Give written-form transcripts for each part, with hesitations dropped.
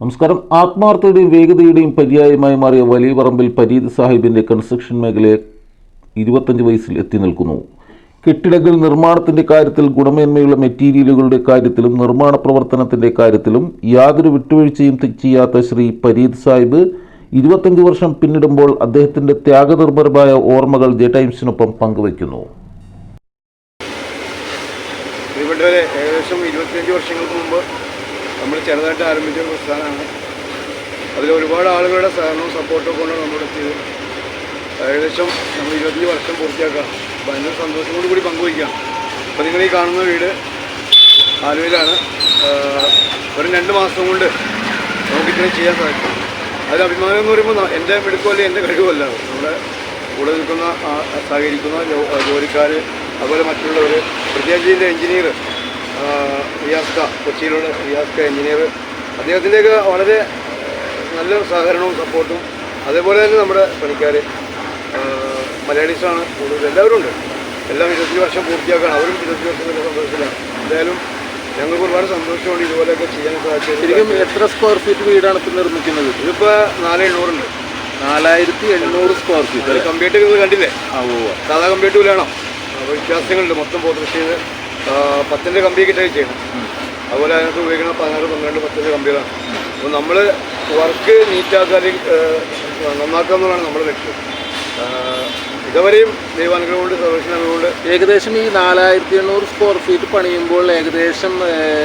നമസ്കാരം. ആത്മാർത്ഥതയുടെയും വേഗതയുടെയും പര്യായമായി മാറിയ വലിയ പറമ്പിൽ പരീദ് സാഹിബിൻ്റെ കൺസ്ട്രക്ഷൻ മേഖലയെ 25 വയസ്സിൽ എത്തി നിൽക്കുന്നു. കെട്ടിടങ്ങൾ നിർമ്മാണത്തിൻ്റെ കാര്യത്തിൽ, ഗുണമേന്മയുള്ള മെറ്റീരിയലുകളുടെ കാര്യത്തിലും നിർമ്മാണ പ്രവർത്തനത്തിൻ്റെ കാര്യത്തിലും യാതൊരു വിട്ടുവീഴ്ചയും ചെയ്യാത്ത ശ്രീ പരീദ് സാഹിബ് 25 വർഷം പിന്നിടുമ്പോൾ അദ്ദേഹത്തിൻ്റെ ത്യാഗനിർഭരമായ ഓർമ്മകൾ ജെ ടൈംസിനൊപ്പം പങ്കുവയ്ക്കുന്നു. ഏകദേശം 25 വർഷങ്ങൾക്ക് മുമ്പ് നമ്മൾ ചെറുതായിട്ട് ആരംഭിച്ച ഒരു പ്രസ്ഥാനമാണ്. അതിൽ ഒരുപാട് ആളുകളുടെ സഹകരണവും സപ്പോർട്ടും കൊണ്ട് നമ്മുടെ എത്തിയത്. ഏകദേശം നമ്മൾ 25 വർഷം പൂർത്തിയാക്കാം. അപ്പോൾ അതിൻ്റെ സന്തോഷത്തോടു കൂടി പങ്കുവയ്ക്കാം. അപ്പോൾ നിങ്ങൾ ഈ കാണുന്ന വീട് ആലുവയിലാണ്. വെറും 2 മാസം കൊണ്ട് നമുക്കിത്രയും ചെയ്യാൻ സാധിക്കും. അതിൽ അഭിമാനം എന്ന് പറയുമ്പോൾ എൻ്റെ മിടുക്കമല്ല, എൻ്റെ കഴിവല്ല. നമ്മുടെ കൂടെ നിൽക്കുന്ന സഹകരിക്കുന്ന ജോലിക്കാർ, അതുപോലെ മറ്റുള്ളവർ, പ്രത്യേകിച്ച് ഇതിൻ്റെ എഞ്ചിനീയർ റിയാസ്ക, കൊച്ചിയിലുള്ള റിയാസ്ക എഞ്ചിനീയർ, അദ്ദേഹത്തിൻ്റെയൊക്കെ വളരെ നല്ല സഹകരണവും സപ്പോർട്ടും, അതേപോലെ തന്നെ നമ്മുടെ പണിക്കാർ മലയാളീസാണ് കൂടുതൽ. എല്ലാവരും ഉണ്ട്. എല്ലാം 25 വർഷം പൂർത്തിയാക്കുകയാണ്. അവരും 25 വർഷം നല്ല സന്തോഷത്തിലാണ്. എന്തായാലും ഞങ്ങൾക്ക് ഒരുപാട് സന്തോഷമുണ്ട് ഇതുപോലെയൊക്കെ ചെയ്യാൻ സാധിച്ചത്. ശരിക്കും എത്ര സ്ക്വയർ ഫീറ്റ് വീടാണ് ഇപ്പോൾ നിർമ്മിക്കുന്നത്? ഇതിപ്പോൾ 4800 ഉണ്ട്. 4800 സ്ക്വയർ ഫീറ്റ്. അത് കമ്പ്യൂട്ടർ നിങ്ങൾ കണ്ടില്ലേ? സാധാ കമ്പ്യൂട്ടർ വേണം. അപ്പോൾ വ്യത്യാസങ്ങളുണ്ട്. മൊത്തം പോർട്രേറ്റ് 10ൻ്റെ കമ്പി കിട്ടുകയും ചെയ്യണം. അതുപോലെ അതിനകത്ത് ഉപയോഗിക്കണം 16, 12, 10ൻ്റെ കമ്പികളാണ്. അപ്പോൾ നമ്മൾ വർക്ക് നീറ്റാക്കാൻ നന്നാക്കുക എന്നുള്ളതാണ് നമ്മുടെ ലക്ഷ്യം. ഇതുവരെയും ദൈവാനുഗ്രഹം കൊണ്ട്, സർവീസിനുള്ളത് കൊണ്ട് ഏകദേശം ഈ 4800 സ്ക്വയർ ഫീറ്റ് പണിയുമ്പോൾ ഏകദേശം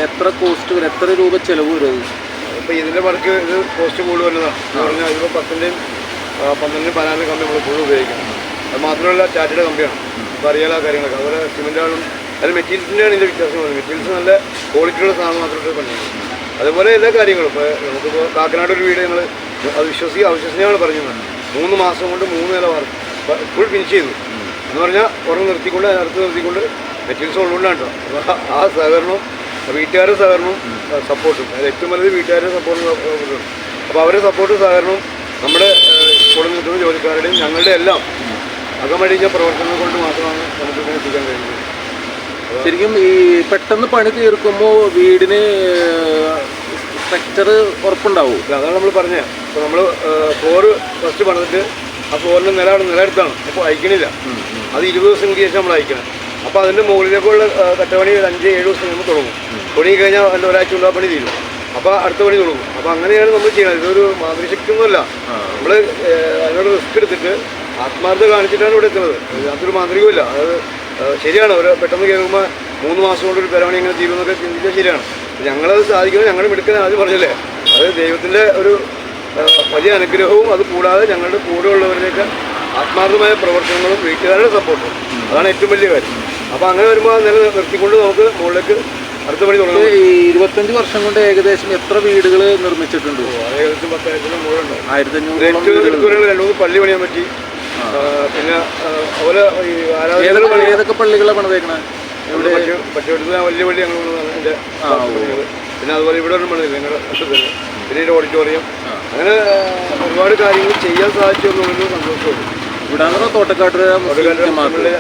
എത്ര കോസ്റ്റ് വരും, എത്ര രൂപ ചിലവ് വരും? ഇപ്പോൾ ഇതിൻ്റെ വർക്ക് ഇത് കോസ്റ്റ് കൂടുതൽ വരുന്നതാണ്. എന്ന് പറഞ്ഞാൽ ഇതിപ്പോൾ 10ൻ്റെയും 12ൻ്റെയും 14ൻ്റെ കമ്പി നമ്മൾ കൂടുതൽ ഉപയോഗിക്കണം. അത് മാത്രമല്ല ചാറ്റയുടെ കമ്പിയാണ്. അപ്പോൾ അറിയാലോ കാര്യങ്ങളൊക്കെ. അതുപോലെ സിമെൻറ്റാളും അത് മെറ്റീരിയൽസിൻ്റെയാണ് ഇതിൻ്റെ വ്യത്യാസം. മെറ്റീരിയൽസ് നല്ല ക്വാളിറ്റിയുള്ള സാധനം മാത്രമേ പണിയുള്ളൂ. അതുപോലെ എല്ലാ കാര്യങ്ങളും ഇപ്പോൾ നമുക്കിപ്പോൾ കാക്കനാട് ഒരു വീട് ഞങ്ങൾ അത് അവിശ്വസനീയമാണ് പറഞ്ഞത്. 3 മാസം കൊണ്ട് 3 നില വർക്ക് ഫുൾ ഫിനിഷ് ചെയ്തു എന്ന് പറഞ്ഞാൽ ഉറങ്ങ് നിർത്തിക്കൊണ്ട് അടുത്ത് നിർത്തിക്കൊണ്ട് മെറ്റീരിയൽസ് ഉള്ളതുകൊണ്ടാണ് കേട്ടോ. അപ്പോൾ ആ സഹകരണവും വീട്ടുകാരുടെ സഹകരണവും സപ്പോർട്ടും, അത് ഏറ്റവും വലുത് വീട്ടുകാരുടെ സപ്പോർട്ടും. അപ്പോൾ അവരുടെ സപ്പോർട്ടും സഹകരണവും നമ്മുടെ കൂടെ നിൽക്കുന്ന ജോലിക്കാരുടെയും ഞങ്ങളുടെ എല്ലാം അകമഴിഞ്ഞ പ്രവർത്തനങ്ങൾ കൊണ്ട് മാത്രമാണ് നമുക്കിങ്ങനെ എത്തിക്കാൻ കഴിയുന്നത്. ശരിക്കും ഈ പെട്ടെന്ന് പണി തീർക്കുമ്പോൾ വീടിന് സ്ട്രക്ചർ ഉറപ്പുണ്ടാവും. അതാണ് നമ്മൾ പറഞ്ഞത്. ഇപ്പോൾ നമ്മൾ ഫ്ലോറ് ഫസ്റ്റ് പണിതിട്ട് ആ ഫ്ലോറിൻ്റെ നിലയെടുത്താണ്. അപ്പോൾ അയക്കണില്ല. അത് 20 ദിവസങ്ങൾക്ക് ശേഷം നമ്മൾ അയക്കണം. അപ്പോൾ അതിൻ്റെ മുകളിലേക്കുള്ള കട്ടപ്പണി 5-7 ദിവസം കഴിയുമ്പോൾ തുടങ്ങും. തുടങ്ങി കഴിഞ്ഞാൽ അതിൻ്റെ ഒരാഴ്ച കൊണ്ട് ആ പണി തീരും. അപ്പോൾ അടുത്ത പണി തുടങ്ങും. അപ്പോൾ അങ്ങനെയാണ് നമ്മൾ ചെയ്യുന്നത്. ഇതൊരു മാതൃശക്തി ഒന്നുമല്ല. നമ്മൾ അതിനോട് റിസ്ക് എടുത്തിട്ട് ആത്മാർത്ഥത കാണിച്ചിട്ടാണ് ഇവിടെ എത്തുന്നത്. അതൊരു മാന്ത്രികമില്ല. അത് ശരിയാണ്. ഒരു പെട്ടെന്ന് കയറുമ്പോൾ 3 മാസം കൊണ്ട് ഒരു പെരവണി എങ്ങനെ തീരുമെന്നൊക്കെ ചിന്തിച്ചാൽ ശരിയാണ്. ഞങ്ങളത് സാധിക്കുന്നത് ഞങ്ങളുടെ മിടുക്കൻ ആദ്യം പറഞ്ഞില്ലേ, അത് ദൈവത്തിൻ്റെ ഒരു വലിയ അനുഗ്രഹവും, അത് കൂടാതെ ഞങ്ങളുടെ കൂടെ ഉള്ളവരുടെയൊക്കെ ആത്മാർത്ഥമായ പ്രവർത്തനങ്ങളും വീട്ടുകാരുടെ സപ്പോർട്ടും, അതാണ് ഏറ്റവും വലിയ കാര്യം. അപ്പോൾ അങ്ങനെ വരുമ്പോൾ ആ നില നിർത്തിക്കൊണ്ട് നമുക്ക് മുകളിലേക്ക് അടുത്ത പണി തുടങ്ങും. ഈ 25 വർഷം കൊണ്ട് ഏകദേശം എത്ര വീടുകൾ നിർമ്മിച്ചിട്ടുണ്ട്? ഏകദേശം 10,000 മുകളിലുണ്ടോ. 1500 2-3 പള്ളി പണിയാൻ പറ്റി. പിന്നെ അതുപോലെ ഈ ഏതൊക്കെ പള്ളികളാണ് പണിതേക്കണേ? ഇവിടെ പച്ചവെടുത്ത് വലിയ പള്ളി ഞങ്ങൾ പണിതാണ് എൻ്റെ. പിന്നെ അതുപോലെ ഇവിടെ ഒന്നും പണിതില്ല ഞങ്ങളുടെ വർഷത്തിൽ. പിന്നെ ഒരു ഓഡിറ്റോറിയം, അങ്ങനെ ഒരുപാട് കാര്യങ്ങൾ ചെയ്യാൻ സാധിച്ചു എന്നുള്ളൊരു സന്തോഷമുള്ളൂ. ഇവിടെ തോട്ടക്കാട്ട് ഞങ്ങളുടെ മറ്റേ.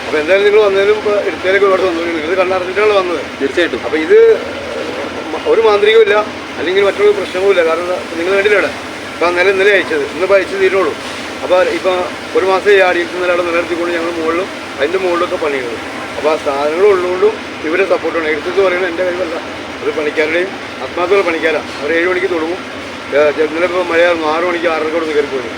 അപ്പോൾ എന്തായാലും നിങ്ങൾ വന്നതിലും ഇപ്പോൾ എടുത്തതിലേക്ക് ഒരുപാട് സന്തോഷം. നിങ്ങൾ കണ്ടറിഞ്ഞിട്ടാണ് വന്നത്. തീർച്ചയായിട്ടും. അപ്പോൾ ഇത് ഒരു മാന്ത്രികമില്ല, അല്ലെങ്കിൽ മറ്റൊരു പ്രശ്നവുമില്ല. കാരണം നിങ്ങൾ കണ്ടില്ലേ ഇപ്പോൾ ഇന്നലെ അയച്ചത്, ഇന്നിപ്പോൾ അയച്ചു തീരുള്ളൂ. അപ്പോൾ ഇപ്പോൾ 1 മാസം ആടിയിട്ട് നിലയുടെ നിലനിർത്തിക്കൊണ്ട് ഞങ്ങൾ മുകളിലും അതിൻ്റെ മുകളിലൊക്കെ പണിയുന്നത്. അപ്പോൾ ആ സാധനങ്ങൾ ഉള്ളതുകൊണ്ടും ഇവരെ സപ്പോർട്ടാണ്. എടുത്തെന്ന് പറയുന്നത് എൻ്റെ കഴിവല്ല, അത് പണിക്കാരുടെയും ആത്മാർത്ഥമുള്ള പണിക്കാരാണ്. അവർ 7 മണിക്ക് തുടങ്ങും. ഇന്നലെ ഇപ്പോൾ മഴയായിരുന്നു, 6 മണിക്ക് 6:30 കയറി പോയി.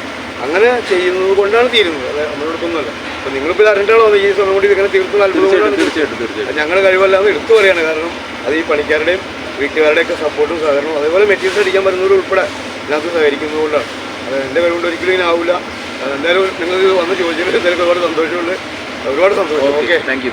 അങ്ങനെ ചെയ്യുന്നത് കൊണ്ടാണ് തീരുന്നത്. അത് നമ്മളോടൊന്നുമല്ല. അപ്പോൾ നിങ്ങളിപ്പോൾ ഇത് അറിഞ്ഞിട്ടാണോ ഈ സ്വർണ്ണം കൂടി ഇങ്ങനെ തീർത്ത് അത്ഭുതമാണ്. തീർച്ചയായിട്ടും ഞങ്ങളുടെ കഴിവല്ലാന്ന് എടുത്തു പറയുകയാണ്. കാരണം അത് ഈ പണിക്കാരുടെയും വീട്ടുകാരുടെയൊക്കെ സപ്പോർട്ടും സഹകരണവും, അതേപോലെ മെറ്റീരിയൽസ് അടിക്കാൻ വരുന്നവർ ഉൾപ്പെടെ ഇതിനകത്ത് സഹകരിക്കുന്നതുകൊണ്ടാണ്. അത് എൻ്റെ കഴിവുകൊണ്ട് ഒരിക്കലും ഇങ്ങനെ ആവില്ല. എന്തായാലും നിങ്ങൾ വന്ന് ചോദിച്ചതിൽ എന്തായാലും ഒരുപാട് സന്തോഷമുണ്ട്. ഒരുപാട് സന്തോഷം. Okay, thank you.